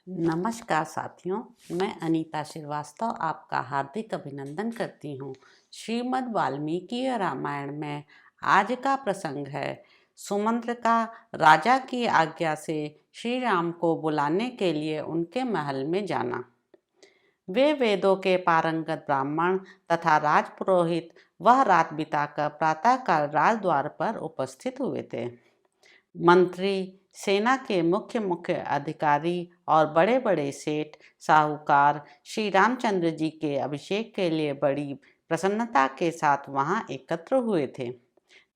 नमस्कार साथियों, मैं अनीता श्रीवास्तव आपका हार्दिक अभिनंदन करती हूँ। श्रीमद् वाल्मीकि रामायण में आज का प्रसंग है सुमंत्र का राजा की आज्ञा से श्री राम को बुलाने के लिए उनके महल में जाना। वे वेदों के पारंगत ब्राह्मण तथा राजपुरोहित वह रात बिताकर प्रातःकाल राजद्वार पर उपस्थित हुए थे। मंत्री, सेना के मुख्य मुख्य अधिकारी और बड़े बड़े सेठ साहूकार श्री रामचंद्र जी के अभिषेक के लिए बड़ी प्रसन्नता के साथ वहां एकत्र हुए थे।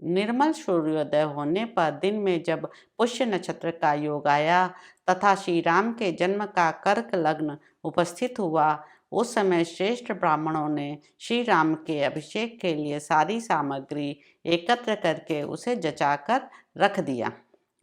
निर्मल सूर्योदय होने पर दिन में जब पुष्य नक्षत्र का योग आया तथा श्री राम के जन्म का कर्क लग्न उपस्थित हुआ, उस समय श्रेष्ठ ब्राह्मणों ने श्री राम के अभिषेक के लिए सारी सामग्री एकत्र करके उसे जचाकर रख दिया।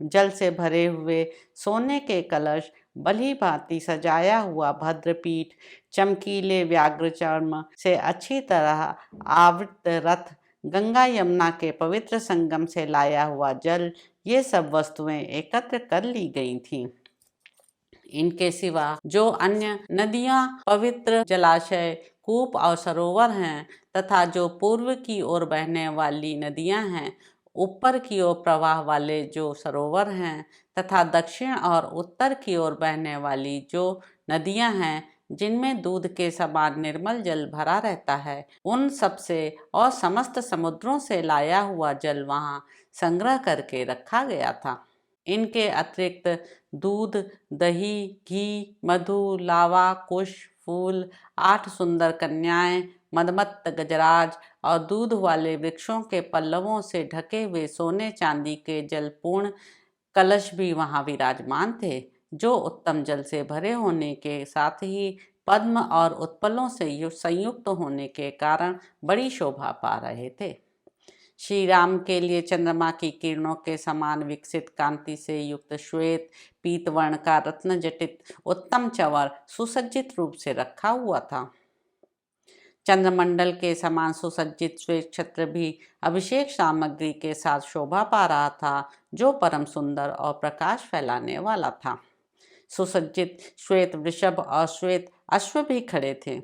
जल से भरे हुए सोने के कलश, भली भांति सजाया हुआ भद्रपीठ, चमकीले व्याघ्र चर्म से अच्छी तरह आवृत रथ, गंगा यमुना के पवित्र संगम से लाया हुआ जल, ये सब वस्तुएं एकत्र कर ली गई थीं। इनके सिवा जो अन्य नदियां, पवित्र जलाशय, कूप और सरोवर हैं तथा जो पूर्व की ओर बहने वाली नदियां हैं, ऊपर की ओर प्रवाह वाले जो सरोवर हैं तथा दक्षिण और उत्तर की ओर बहने वाली जो नदियां हैं जिनमें दूध के समान निर्मल जल भरा रहता है, उन सब से और समस्त समुद्रों से लाया हुआ जल वहां संग्रह करके रखा गया था। इनके अतिरिक्त दूध, दही, घी, मधु, लावा, कुश, फूल, 8 सुंदर कन्याएं, मदमत्त गजराज और दूध वाले वृक्षों के पल्लवों से ढके हुए सोने चांदी के जलपूर्ण कलश भी वहां विराजमान थे, जो उत्तम जल से भरे होने के साथ ही पद्म और उत्पलों से संयुक्त होने के कारण बड़ी शोभा पा रहे थे। श्री राम के लिए चंद्रमा की किरणों के समान विकसित कांति से युक्त श्वेत पीतवर्ण का रत्न जटित उत्तम चंवर सुसज्जित रूप से रखा हुआ था। चंद्रमंडल के समान सुसज्जित श्वेत छत्र भी अभिषेक सामग्री के साथ शोभा पा रहा था, जो परम सुंदर और प्रकाश फैलाने वाला था। सुसज्जित श्वेत वृषभ और श्वेत अश्व भी खड़े थे।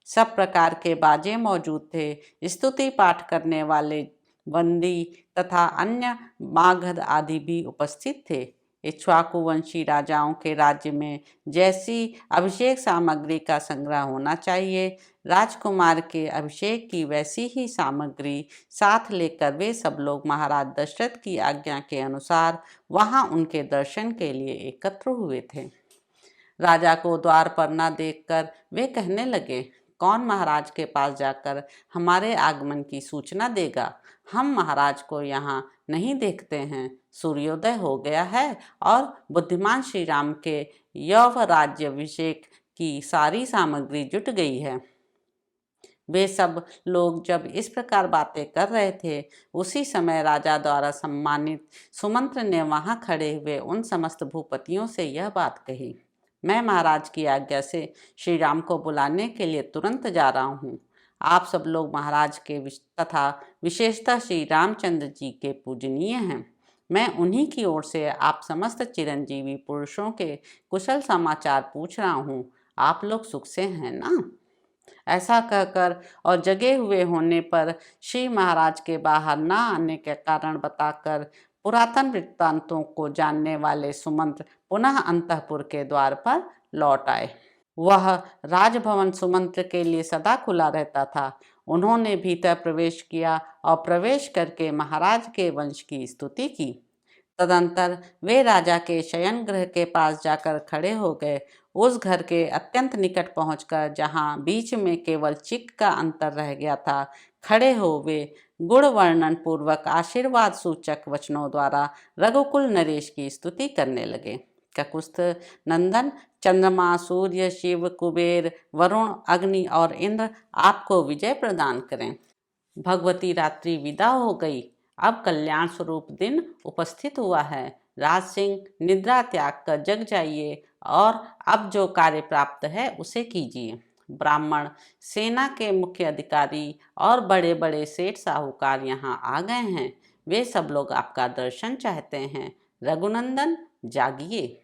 सब प्रकार के बाजे मौजूद थे। स्तुति पाठ करने वाले बंदी तथा अन्य मागध आदि भी उपस्थित थे। इक्ष्वाकु वंशी राजाओं के राज्य में जैसी अभिषेक सामग्री का संग्रह होना चाहिए, राजकुमार के अभिषेक की वैसी ही सामग्री साथ लेकर वे सब लोग महाराज दशरथ की आज्ञा के अनुसार वहां उनके दर्शन के लिए एकत्र हुए थे। राजा को द्वार पर न देखकर वे कहने लगे, कौन महाराज के पास जाकर हमारे आगमन की सूचना देगा? हम महाराज को यहाँ नहीं देखते हैं। सूर्योदय हो गया है और बुद्धिमान श्री राम के यौव राज्याभिषेक की सारी सामग्री जुट गई है। वे सब लोग जब इस प्रकार बातें कर रहे थे, उसी समय राजा द्वारा सम्मानित सुमंत्र ने वहां खड़े हुए उन समस्त भूपतियों से यह बात कही, मैं महाराज की आज्ञा से श्री राम को बुलाने के लिए तुरंत जा रहा हूँ। आप सब लोग महाराज के तथा विशेषतः श्री रामचंद्र जी के पूजनीय हैं। मैं उन्हीं की ओर से आप समस्त चिरंजीवी पुरुषों के कुशल समाचार पूछ रहा हूँ। आप लोग सुख से हैं ना? ऐसा कहकर और जगे हुए होने पर श्री महाराज के बाहर न आने के कारण बताकर पुरातन वृत्तांतों को जानने वाले सुमंत्र पुनः अंतःपुर के द्वार पर लौट आए। वह राजभवन सुमंत्र के लिए सदा खुला रहता था। उन्होंने भीतर प्रवेश किया और प्रवेश करके महाराज के वंश की स्तुति की। तदंतर वे राजा के शयन गृह के पास जाकर खड़े हो गए। उस घर के अत्यंत निकट पहुंचकर, जहां बीच में केवल चिक का अंतर रह गया था, खड़े हो वे गुण वर्णन पूर्वक आशीर्वाद सूचक वचनों द्वारा रघुकुल नरेश की स्तुति करने लगे। ककुस्थ नंदन, चंद्रमा, सूर्य, शिव, कुबेर, वरुण, अग्नि और इंद्र आपको विजय प्रदान करें। भगवती रात्रि विदा हो गई। अब कल्याण स्वरूप दिन उपस्थित हुआ है। राज सिंह, निद्रा त्याग कर जग जाइए और अब जो कार्य प्राप्त है उसे कीजिए। ब्राह्मण, सेना के मुख्य अधिकारी और बड़े बड़े सेठ साहूकार यहाँ आ गए हैं। वे सब लोग आपका दर्शन चाहते हैं। रघुनंदन, जागिए।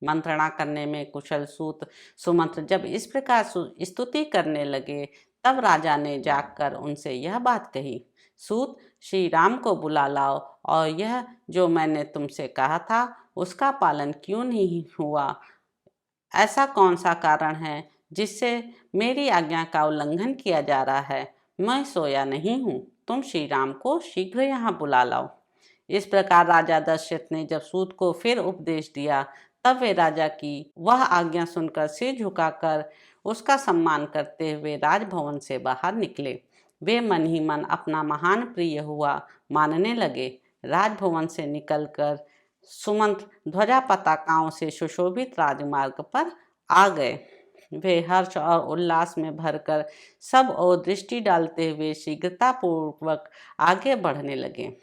मंत्रणा करने में कुशल सूत सुमंत्र जब इस प्रकार स्तुति करने लगे, तब राजा ने जाकर उनसे यह बात कही, सूत, श्री राम को बुला लाओ और यह जो मैंने तुमसे कहा था उसका पालन क्यों नहीं हुआ? ऐसा कौन सा कारण है जिससे मेरी आज्ञा का उल्लंघन किया जा रहा है? मैं सोया नहीं हूँ, तुम श्री राम को शीघ्र यहाँ बुला लाओ। इस प्रकार राजा दशरथ ने जब सूत को फिर उपदेश दिया, तब वे राजा की वह आज्ञा सुनकर सिर झुकाकर उसका सम्मान करते हुए राजभवन से बाहर निकले। वे मन ही मन अपना महान प्रिय हुआ मानने लगे। राजभवन से निकलकर सुमंत्र ध्वजा पताकाओं से सुशोभित राजमार्ग पर आ गए। वे हर्ष और उल्लास में भरकर सब ओर दृष्टि डालते हुए शीघ्रता पूर्वक आगे बढ़ने लगे।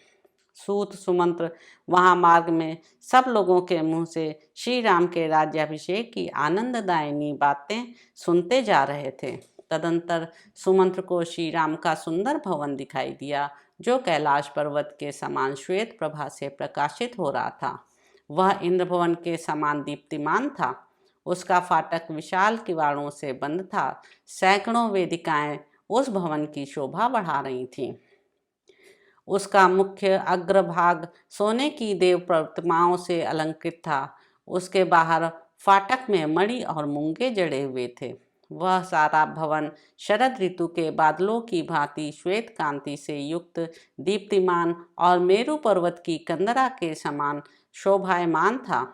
सूत सुमंत्र वहां मार्ग में सब लोगों के मुंह से श्री राम के राज्याभिषेक की आनंददायिनी बातें सुनते जा रहे थे। तदंतर सुमंत्र को श्री राम का सुंदर भवन दिखाई दिया, जो कैलाश पर्वत के समान श्वेत प्रभा से प्रकाशित हो रहा था। वह इंद्र भवन के समान दीप्तिमान था। उसका फाटक विशाल किवाड़ों से बंद था। सैकड़ों वेदिकाएं उस भवन की शोभा बढ़ा रही थीं। उसका मुख्य अग्रभाग सोने की देव प्रतिमाओं से अलंकृत था। उसके बाहर फाटक में मणि और मूंगे जड़े हुए थे। वह सारा भवन शरद ऋतु के बादलों की भांति श्वेत कांति से युक्त, दीप्तिमान और मेरु पर्वत की कंदरा के समान शोभायमान था।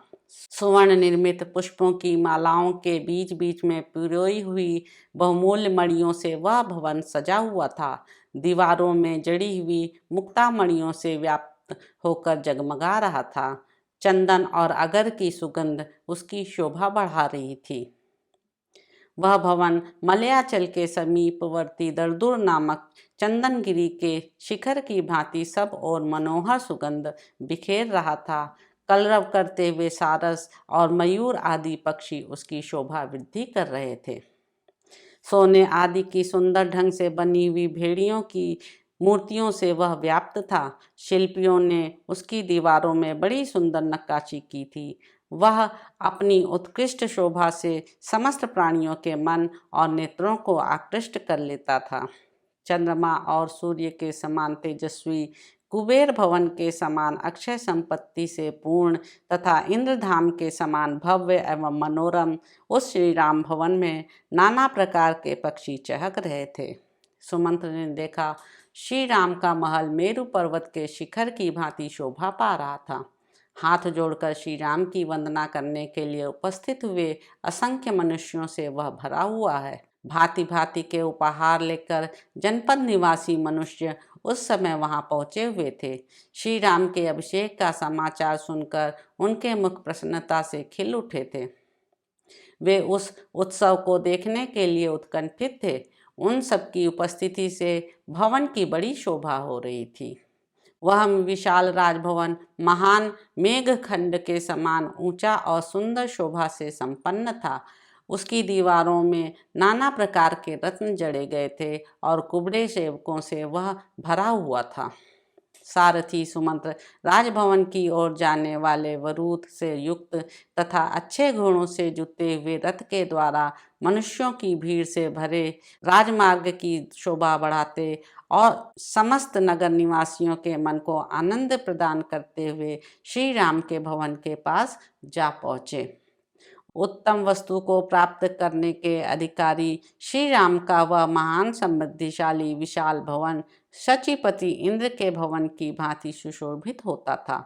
सुवर्ण निर्मित पुष्पों की मालाओं के बीच बीच में पिरोई हुई बहुमूल्य मणियों से वह भवन सजा हुआ था। दीवारों में जड़ी हुई मुक्ता मणियों से व्याप्त होकर जगमगा रहा था। चंदन और अगर की सुगंध उसकी शोभा बढ़ा रही थी। वह भवन मलयाचल के समीपवर्ती दरदुर नामक चंदनगिरी के शिखर की भांति सब और मनोहर सुगंध बिखेर रहा था। कलरव करते हुए सारस और मयूर आदि पक्षी उसकी शोभा वृद्धि कर रहे थे। सोने आदि की सुंदर ढंग से बनी हुई भेड़ियों की मूर्तियों से वह व्याप्त था। शिल्पियों ने उसकी दीवारों में बड़ी सुंदर नक्काशी की थी। वह अपनी उत्कृष्ट शोभा से समस्त प्राणियों के मन और नेत्रों को आकृष्ट कर लेता था। चंद्रमा और सूर्य के समान तेजस्वी, कुबेर भवन के समान अक्षय संपत्ति से पूर्ण तथा इंद्रधाम के समान भव्य एवं मनोरम उस श्री राम भवन में नाना प्रकार के पक्षी चहक रहे थे। सुमंत्र ने देखा, श्री राम का महल मेरु पर्वत के शिखर की भांति शोभा पा रहा था। हाथ जोड़कर श्री राम की वंदना करने के लिए उपस्थित हुए असंख्य मनुष्यों से वह भरा हुआ है। भांति भांति के उपहार लेकर जनपद निवासी मनुष्य उस समय वहां पहुंचे हुए थे। श्री राम के अभिषेक का समाचार सुनकर उनके मुख प्रसन्नता से खिल उठे थे। वे उस उत्सव को देखने के लिए उत्कंठित थे। उन सबकी उपस्थिति से भवन की बड़ी शोभा हो रही थी। वह विशाल राजभवन महान मेघखंड के समान ऊंचा और सुंदर शोभा से संपन्न था। उसकी दीवारों में नाना प्रकार के रत्न जड़े गए थे और कुबड़े सेवकों से वह भरा हुआ था। सारथी सुमंत्र राजभवन की ओर जाने वाले वरूथ से युक्त तथा अच्छे घोड़ों से जुते हुए रथ के द्वारा मनुष्यों की भीड़ से भरे राजमार्ग की शोभा बढ़ाते और समस्त नगर निवासियों के मन को आनंद प्रदान करते हुए श्री राम के भवन के पास जा पहुँचे। उत्तम वस्तु को प्राप्त करने के अधिकारी श्री राम का वह महान समृद्धिशाली विशाल भवन शचीपति इंद्र के भवन की भांति सुशोभित होता था।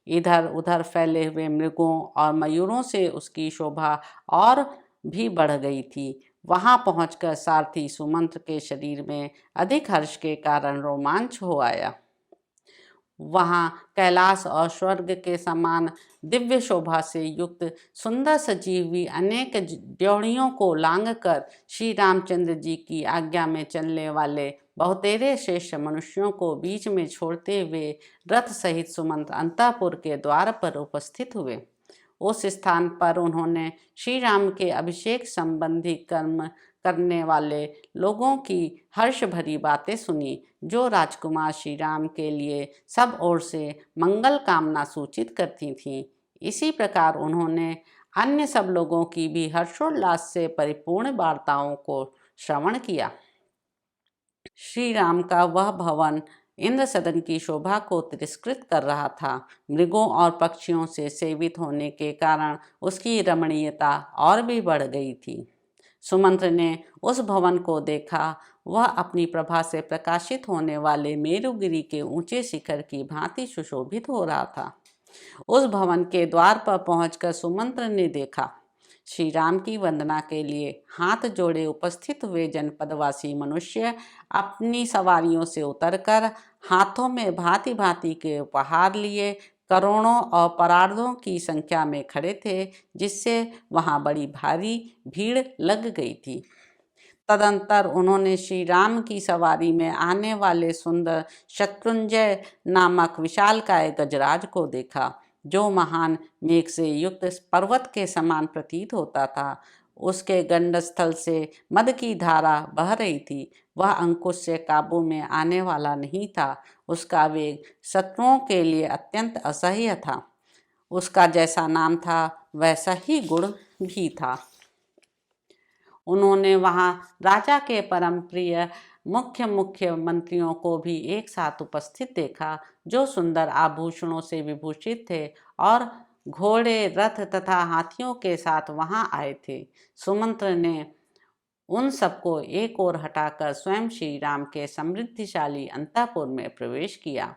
इधर उधर फैले हुए मृगों और मयूरों से उसकी शोभा और भी बढ़ गई थी। वहां पहुंचकर सारथी सुमंत्र के शरीर में अधिक हर्ष के कारण रोमांच हो आया। वहाँ कैलाश और स्वर्ग के समान दिव्य शोभा से युक्त सुंदर सजी हुई अनेक ड्योढ़ियों को लांघकर श्री रामचंद्र जी की आज्ञा में चलने वाले बहुतेरे श्रेष्ठ मनुष्यों को बीच में छोड़ते हुए रथ सहित सुमंत्र अंतःपुर के द्वार पर उपस्थित हुए। उस स्थान पर उन्होंने श्री राम के अभिषेक संबंधी कर्म करने वाले लोगों की हर्ष भरी बातें सुनी, जो राजकुमार श्री राम के लिए सब ओर से मंगल कामना सूचित करती थीं। इसी प्रकार उन्होंने अन्य सब लोगों की भी हर्षोल्लास से परिपूर्ण वार्ताओं को श्रवण किया। श्री राम का वह भवन इंद्र सदन की शोभा को तिरस्कृत कर रहा था। मृगों और पक्षियों से सेवित होने के कारण उसकी रमणीयता और भी बढ़ गई थी। सुमंत्र ने उस भवन को देखा। वह अपनी प्रभा से प्रकाशित होने वाले मेरुगिरी के ऊंचे शिखर की भांति सुशोभित हो रहा था। उस भवन के द्वार पर पहुंचकर सुमंत्र ने देखा, श्री राम की वंदना के लिए हाथ जोड़े उपस्थित हुए जनपदवासी मनुष्य अपनी सवारियों से उतरकर हाथों में भांति भांति के उपहार लिए करोड़ों और परार्धों की संख्या में खड़े थे, जिससे वहां बड़ी भारी भीड़ लग गई थी। तदंतर उन्होंने श्री राम की सवारी में आने वाले सुंदर शत्रुंजय नामक विशालकाय गजराज को देखा, जो महान मेघ से युक्त पर्वत के समान प्रतीत होता था। उसके गंडस्थल से मद की धारा बह रही थी। वह अंकुश से काबू में आने वाला नहीं था। उसका वेग शत्रुओं के लिए अत्यंत असह्य था। उसका जैसा नाम था वैसा ही गुण भी था। उन्होंने वहाँ राजा के परम प्रिय मुख्य मंत्रियों को भी एक साथ उपस्थित देखा, जो सुंदर आभूषणों से विभूषित थे और घोड़े, रथ तथा हाथियों के साथ वहाँ आए थे। सुमंत्र ने उन सबको एक ओर हटाकर स्वयं श्री राम के समृद्धिशाली अंतःपुर में प्रवेश किया।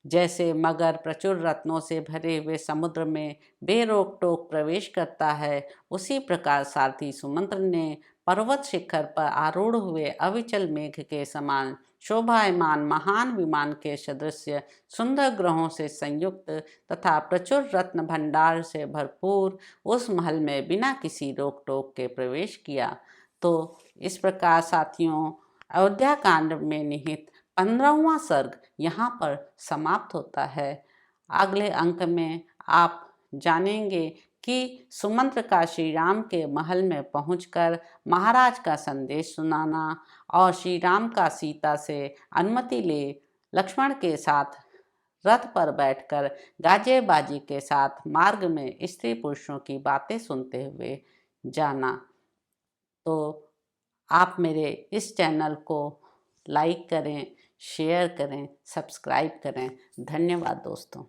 जैसे मगर प्रचुर रत्नों से भरे हुए समुद्र में बेरोक टोक प्रवेश करता है, उसी प्रकार सारथी सुमंत्र ने पर्वत शिखर पर आरूढ़ हुए अविचल मेघ के समान शोभायमान महान विमान के सदृश सुंदर ग्रहों से संयुक्त तथा प्रचुर रत्न भंडार से भरपूर उस महल में बिना किसी रोक टोक के प्रवेश किया। तो इस प्रकार साथियों, अयोध्या कांड में निहित 15वां सर्ग यहाँ पर समाप्त होता है। अगले अंक में आप जानेंगे कि सुमंत्र का श्री राम के महल में पहुंचकर महाराज का संदेश सुनाना और श्री राम का सीता से अनुमति ले लक्ष्मण के साथ रथ पर बैठकर गाजे बाजी के साथ मार्ग में स्त्री पुरुषों की बातें सुनते हुए जाना। तो आप मेरे इस चैनल को लाइक करें, शेयर करें, सब्सक्राइब करें। धन्यवाद दोस्तों।